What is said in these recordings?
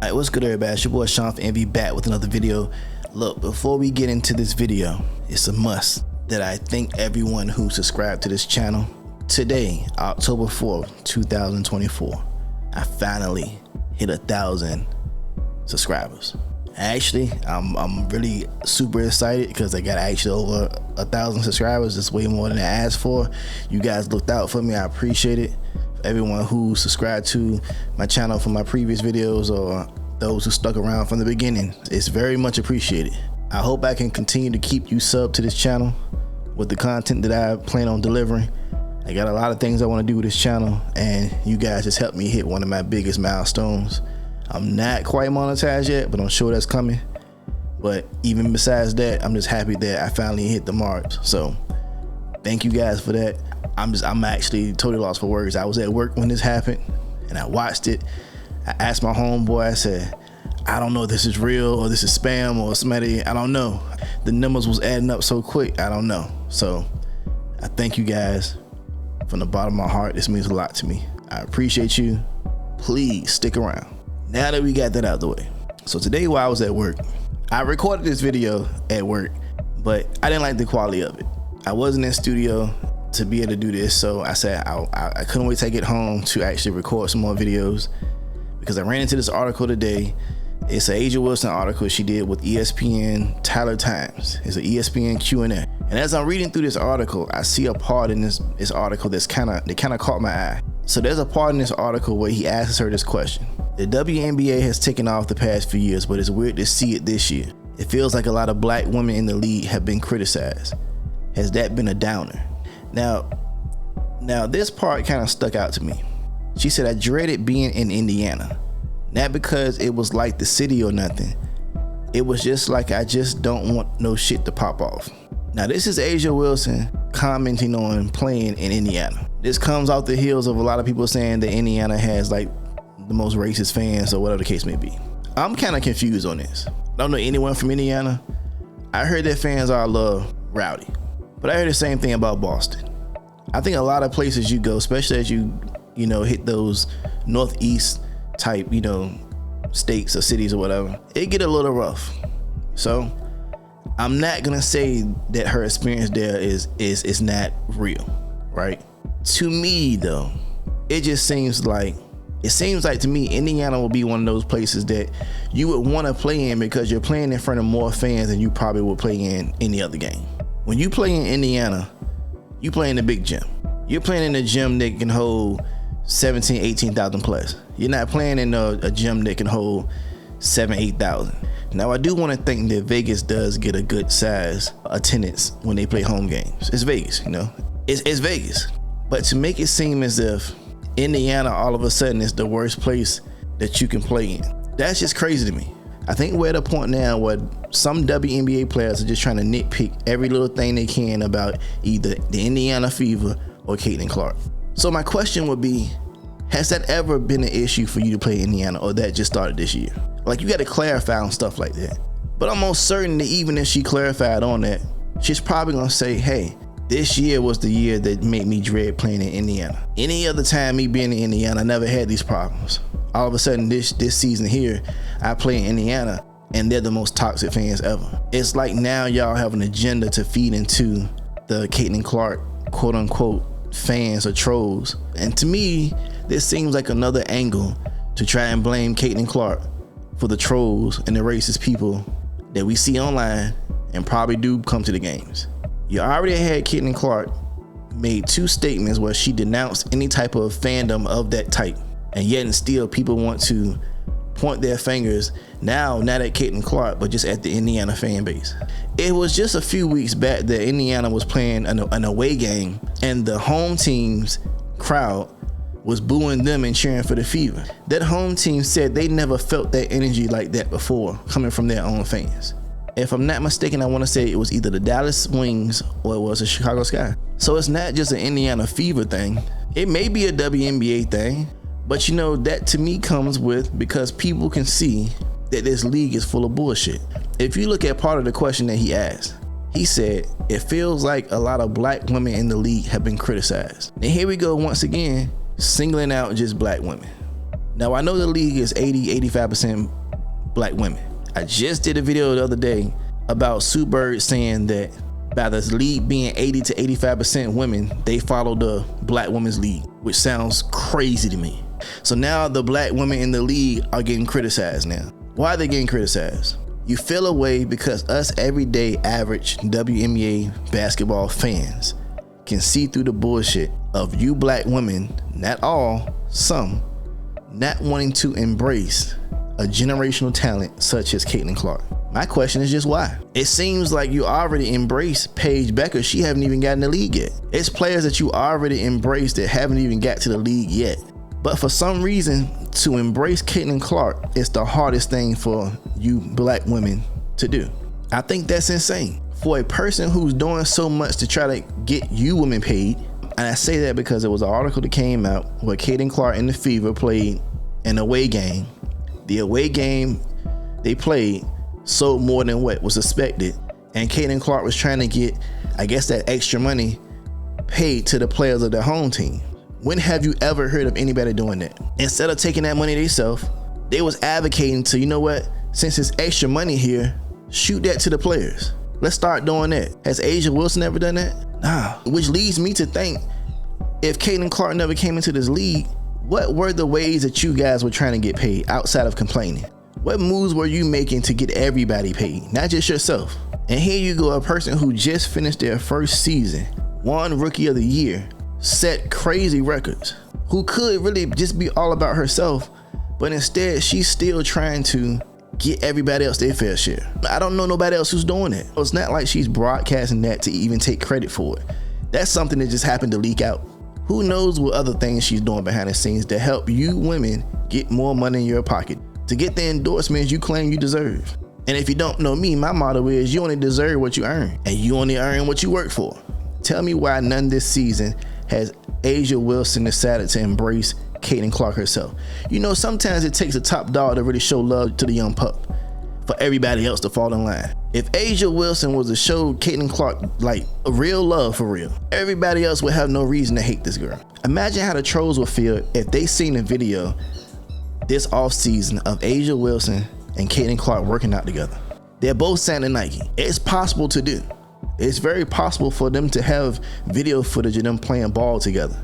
Alright, what's good everybody? It's your boy ShawnFromNVY back with another video. Look, before we get into this video, it's a must that I thank everyone who subscribed to this channel. Today, October 4th, 2024, I finally hit 1,000 subscribers. Actually, I'm really super excited because I got actually over 1,000 subscribers. That's way more than I asked for. You guys looked out for me. I appreciate it. Everyone who subscribed to my channel from my previous videos or those who stuck around from the beginning, it's very much appreciated. I hope I can continue to keep you subbed to this channel with the content that I plan on delivering. I got a lot of things I want to do with this channel, and you guys just helped me hit one of my biggest milestones. I'm not quite monetized yet, but I'm sure that's coming. But even besides that, I'm just happy that I finally hit the marks. So thank you guys for that. I'm actually totally lost for words. I was at work when this happened and I watched it. I asked my homeboy, I said, I don't know if this is real or this is spam or somebody, I don't know. The numbers was adding up so quick, I don't know. So I thank you guys from the bottom of my heart. This means a lot to me. I appreciate you. Please stick around. Now that we got that out the way. So today while I was at work, I recorded this video at work, but I didn't like the quality of it. I wasn't in studio to be able to do this, so I said I couldn't wait till I get home to actually record some more videos, because I ran into this article today. It's an Asia Wilson article she did with ESPN Tyler Times. It's an ESPN Q&A. And as I'm reading through this article, I see a part in this article that kind of caught my eye. So there's a part in this article where he asks her this question. The WNBA has taken off the past few years, but it's weird to see it this year. It feels like a lot of black women in the league have been criticized. Has that been a downer? Now this part kind of stuck out to me. She said, I dreaded being in Indiana. Not because it was like the city or nothing. It was just like, I just don't want no shit to pop off. Now this is Asia Wilson commenting on playing in Indiana. This comes off the heels of a lot of people saying that Indiana has like the most racist fans or whatever the case may be. I'm kind of confused on this. I don't know anyone from Indiana. I heard that fans are a little rowdy, but I heard the same thing about Boston. I think a lot of places you go, especially as you hit those northeast type, states or cities or whatever, it get a little rough. So I'm not gonna say that her experience there is not real, right? To me though, it seems like to me Indiana will be one of those places that you would want to play in because you're playing in front of more fans than you probably would play in any other game. When you play in Indiana, you play in the big gym. You're playing in a gym that can hold 17, 18,000 plus. You're not playing in a gym that can hold 7, 8,000. Now I do want to think that Vegas does get a good size attendance when they play home games. It's Vegas, it's Vegas. But to make it seem as if Indiana all of a sudden is the worst place that you can play in, that's just crazy to me. I think we're at a point now where some WNBA players are just trying to nitpick every little thing they can about either the Indiana Fever or Caitlin Clark. So my question would be, has that ever been an issue for you to play Indiana, or that just started this year? Like, you got to clarify on stuff like that. But I'm almost certain that even if she clarified on that, she's probably gonna say, hey, this year was the year that made me dread playing in Indiana. Any other time me being in Indiana, I never had these problems. All of a sudden this season here, I play in Indiana and they're the most toxic fans ever. It's like now y'all have an agenda to feed into the Caitlin Clark quote unquote fans or trolls. And to me, this seems like another angle to try and blame Caitlin Clark for the trolls and the racist people that we see online and probably do come to the games. You already had Caitlin Clark made 2 statements where she denounced any type of fandom of that type, and yet and still people want to point their fingers now not at Caitlin Clark but just at the Indiana fan base. It was just a few weeks back that Indiana was playing an away game and the home team's crowd was booing them and cheering for the Fever. That home team said they never felt that energy like that before coming from their own fans. If I'm not mistaken, I want to say it was either the Dallas Wings or it was the Chicago Sky. So it's not just an Indiana Fever thing. It may be a WNBA thing, but that to me comes with because people can see that this league is full of bullshit. If you look at part of the question that he asked, he said, it feels like a lot of black women in the league have been criticized. And here we go once again, singling out just black women. Now I know the league is 85% black women. I just did a video the other day about Sue Bird saying that by the league being 80 to 85% women, they follow the black women's league, which sounds crazy to me. So now the black women in the league are getting criticized now. Why are they getting criticized? You feel away because us everyday average WNBA basketball fans can see through the bullshit of you black women, not all, some, not wanting to embrace a generational talent such as Caitlin Clark. My question is just why? It seems like you already embraced Paige Becker. She haven't even gotten in the league yet. It's players that you already embraced that haven't even got to the league yet. But for some reason, to embrace Caitlin Clark is the hardest thing for you black women to do. I think that's insane. For a person who's doing so much to try to get you women paid, and I say that because there was an article that came out where Caitlin Clark and the Fever played an away game. The away game they played sold more than what was expected, and Caitlin Clark was trying to get, I guess, that extra money paid to the players of their home team. When have you ever heard of anybody doing that? Instead of taking that money themselves, they was advocating to, you know what, since there's extra money here, shoot that to the players. Let's start doing that. Has A'ja Wilson ever done that? Nah. Which leads me to think, if Caitlin Clark never came into this league, what were the ways that you guys were trying to get paid outside of complaining? What moves were you making to get everybody paid, not just yourself? And here you go, a person who just finished their first season, won Rookie of the Year, set crazy records, who could really just be all about herself, but instead she's still trying to get everybody else their fair share. I don't know nobody else who's doing it. It's not like she's broadcasting that to even take credit for it. That's something that just happened to leak out. Who knows what other things she's doing behind the scenes to help you women get more money in your pocket, to get the endorsements you claim you deserve. And if you don't know me, my motto is you only deserve what you earn, and you only earn what you work for. Tell me why none this season has A'ja Wilson decided to embrace Caitlin Clark herself. You know, sometimes it takes a top dog to really show love to the young pup for everybody else to fall in line. If A'ja Wilson was to show Caitlin Clark like a real love for real, everybody else would have no reason to hate this girl. Imagine how the trolls would feel if they seen a video this offseason of A'ja Wilson and Caitlin Clark working out together. They're both signed to Nike. It's possible to do. It's very possible for them to have video footage of them playing ball together,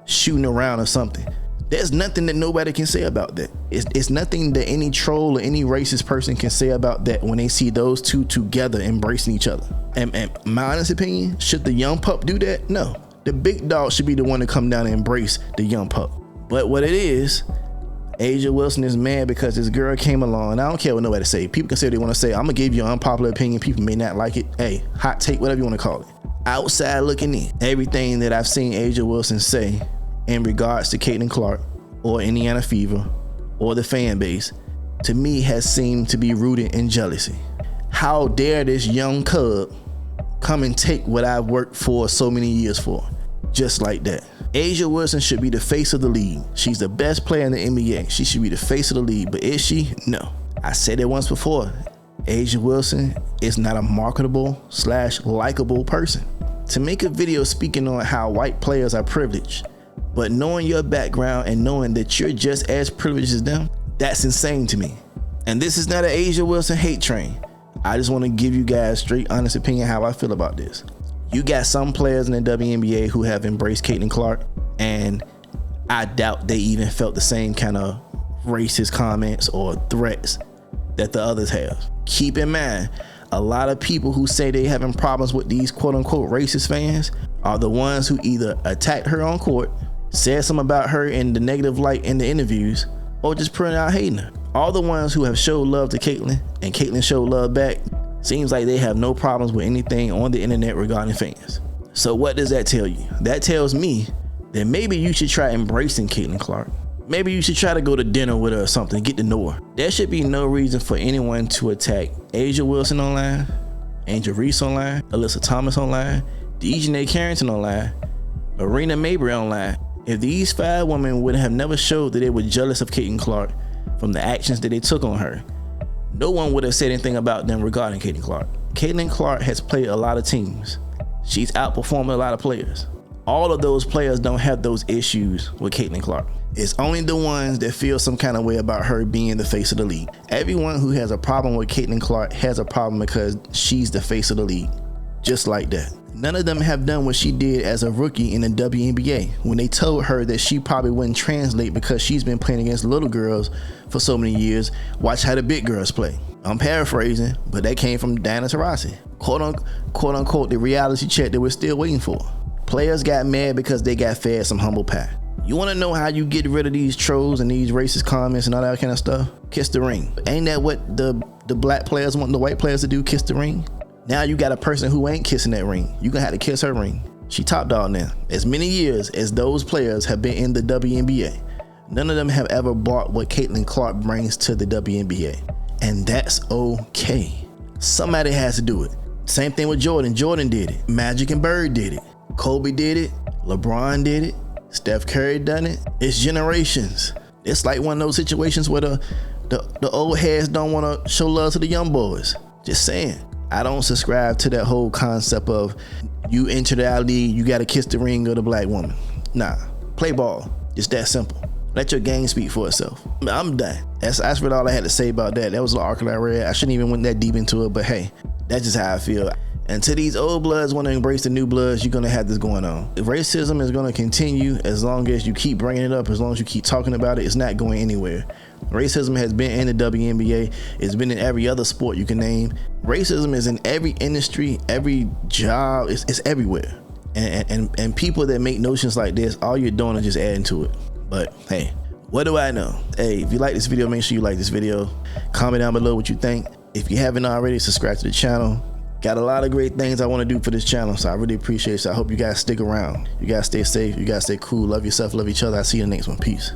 shooting around or something. There's nothing that nobody can say about that. It's nothing that any troll or any racist person can say about that when they see those two together embracing each other. And my honest opinion, should the young pup do that? No. The big dog should be the one to come down and embrace the young pup. But what it is, A'ja Wilson is mad because this girl came along. I don't care what nobody say. People can say what they want to say. I'm gonna give you an unpopular opinion. People may not like it. Hey, hot take, whatever you want to call it. Outside looking in, everything that I've seen A'ja Wilson say in regards to Caitlin Clark or Indiana Fever or the fan base, to me has seemed to be rooted in jealousy. How dare this young cub come and take what I've worked for so many years for, just like that. A'ja Wilson should be the face of the league. She's the best player in the NBA. She should be the face of the league, but is she? No. I said it once before. A'ja Wilson is not a marketable / likable person. To make a video speaking on how white players are privileged, but knowing your background and knowing that you're just as privileged as them, that's insane to me. And this is not an A'ja Wilson hate train. I just want to give you guys straight honest opinion how I feel about this. You got some players in the WNBA who have embraced Caitlin Clark, and I doubt they even felt the same kind of racist comments or threats that the others have. Keep in mind, a lot of people who say they having problems with these quote unquote racist fans are the ones who either attacked her on court, said something about her in the negative light in the interviews, or just putting out hating her. All the ones who have showed love to Caitlin and Caitlin showed love back, seems like they have no problems with anything on the internet regarding fans. So what does that tell you? That tells me that maybe you should try embracing Caitlin Clark. Maybe you should try to go to dinner with her or something, get to know her. There should be no reason for anyone to attack A'ja Wilson online, Angel Reese online, Alyssa Thomas online, Dejanay Carrington online, Marina Mabrey online. If these 5 women would have never showed that they were jealous of Caitlin Clark from the actions that they took on her, no one would have said anything about them regarding Caitlin Clark. Caitlin Clark has played a lot of teams. She's outperformed a lot of players. All of those players don't have those issues with Caitlin Clark. It's only the ones that feel some kind of way about her being the face of the league. Everyone who has a problem with Caitlin Clark has a problem because she's the face of the league. Just like that. None of them have done what she did as a rookie in the WNBA when they told her that she probably wouldn't translate because she's been playing against little girls for so many years. Watch how the big girls play. I'm paraphrasing, but that came from Diana Taurasi. Quote unquote, the reality check that we're still waiting for. Players got mad because they got fed some humble pie. You want to know how you get rid of these trolls and these racist comments and all that kind of stuff? Kiss the ring. Ain't that what the black players want the white players to do? Kiss the ring? Now you got a person who ain't kissing that ring. You gonna have to kiss her ring. She top dog now. As many years as those players have been in the WNBA, none of them have ever bought what Caitlin Clark brings to the WNBA. And that's okay. Somebody has to do it. Same thing with Jordan. Jordan did it. Magic and Bird did it. Kobe did it. LeBron did it. Steph Curry done it. It's generations. It's like one of those situations where the old heads don't want to show love to the young boys. Just saying. I don't subscribe to that whole concept of you enter the league, you got to kiss the ring of the black woman. Nah, play ball. It's that simple. Let your game speak for itself. I'm done. That's really all I had to say about that. That was an article I read. I shouldn't even went that deep into it, but hey, that's just how I feel. Until these old bloods want to embrace the new bloods, you're going to have this going on. Racism is going to continue as long as you keep bringing it up, as long as you keep talking about it. It's not going anywhere. Racism has been in the WNBA. It's been in every other sport you can name. Racism is in every industry, every job. It's everywhere. And people that make notions like this, all you're doing is just adding to it. But hey, what do I know? Hey, if you like this video, make sure you like this video. Comment down below what you think. If you haven't already, subscribe to the channel. Got a lot of great things I want to do for this channel, so I really appreciate it. So I hope you guys stick around. You guys stay safe. You guys stay cool. Love yourself. Love each other. I'll see you in the next one. Peace.